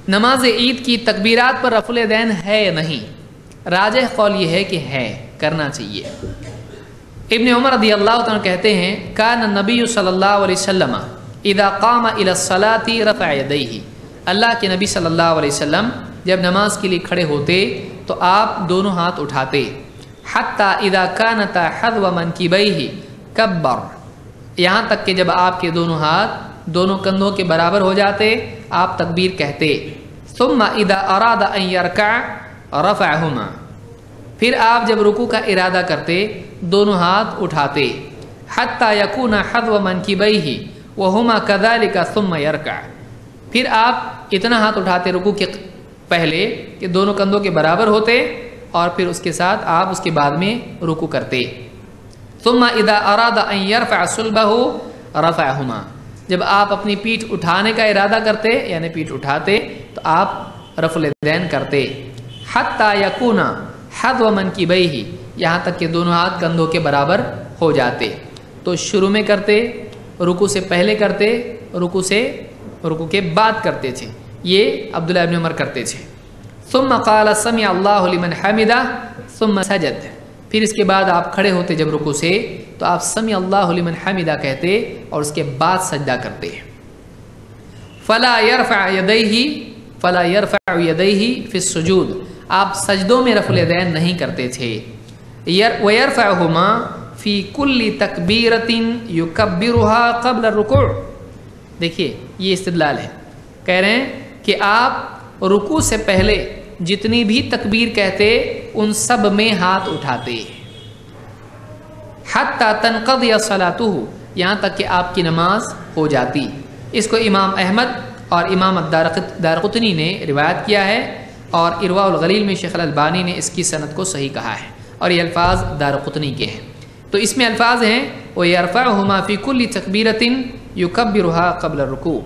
نماز عید کی تکبیرات پر رفع الیدین ہے یا نہیں؟ راجح قول یہ ہے کہ ہے، کرنا چاہیے۔ ابن عمر رضی اللہ عنہ کہتے ہیں کان النبی صلی اللہ علیہ وسلم اذا قام الى الصلاة رفع یدیہ، اللہ کے نبی صلی اللہ علیہ وسلم جب نماز کے لیے کھڑے ہوتے تو آپ دونوں ہاتھ اٹھاتے، حتی اذا کانتا حذو منکبیہ کبر، یہاں تک کہ جب آپ کے دونوں ہاتھ دونوں کندھوں کے برابر ہو جاتے آپ تکبیر کہتے، ثم اذا اراد ان یرکع رفعہما، پھر آپ جب رکوع کا ارادہ کرتے دونوں ہاتھ اٹھاتے، حتی یکون حذو منکبیہ وہما کذالک ثم یرکع، پھر آپ اتنا ہاتھ اٹھاتے رکوع کے پہلے کہ دونوں کندھوں کے برابر ہوتے اور پھر اس کے ساتھ آپ اس کے بعد میں رکوع کرتے، ثم اذا اراد ان یرفع صلبہ رفعہما، جب آپ اپنی پیٹھ اٹھانے کا ارادہ کرتے یعنی پیٹھ اٹھاتے تو آپ رفع الیدین کرتے، حتی یکون حذو منکبیہ، یہاں تک کہ دونوں ہاتھ کندھوں کے برابر ہو جاتے۔ تو شروع میں کرتے، رکوع سے پہلے کرتے، رکوع کے بعد کرتے تھے، یہ عبداللہ ابن عمر کرتے تھے۔ ثم قال سمع اللہ لمن حمدہ ثم سجد، پھر اس کے بعد آپ کھڑے ہوتے جب رکوع سے تو آپ سمع اللہ لمن حمدہ کہتے اور اس کے بعد سجدہ کرتے۔ فلا يرفع یدیہ فی السجود، آپ سجدوں میں رفع الیدین نہیں کرتے تھے۔ وَيَرْفَعُهُمَا فِي كُلِّ تَكْبِيرَةٍ يُكَبِّرُهَا قَبْلَ الرُّكُوعِ، دیکھیے یہ استدلال ہے، کہہ رہے ہیں کہ آپ رکوع سے پہلے جتنی بھی تکبیر کہتے ان سب میں ہاتھ اٹھاتے، حَتَّى تَنْقَضِيَ صَلَاتُهُ، یہاں تک کہ آپ کی نماز ہو جاتی۔ اس کو امام احمد اور امام دارقطنی نے روایت کیا ہے اور ارواء الغلیل میں شیخ الالبانی نے اس کی سند کو صحیح کہا ہے، اور یہ الفاظ دارقطنی کے ہیں۔ تو اس میں الفاظ ہیں وَيَرْفَعُهُمَا فِي كُلِّ تَكْبِيرَةٍ يُكَبِّرُهَا قَبْلَ الرُّكُوعِ،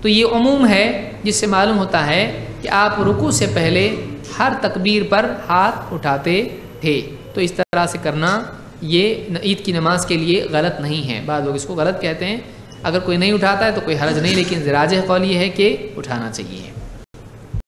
تو یہ عموم ہے جس سے معلوم ہوتا ہے کہ آپ رکوع سے پہلے ہر تکبیر پر ہاتھ اٹھاتے تھے۔ تو اس طرح سے کرنا یہ عید کی نماز کے لیے غلط نہیں ہے، بعض لوگ اس کو غلط کہتے ہیں، اگر کوئی نہیں اٹھاتا ہے تو کوئی حرج نہیں، لیکن راجح قول یہ ہے کہ اٹھانا چاہیے۔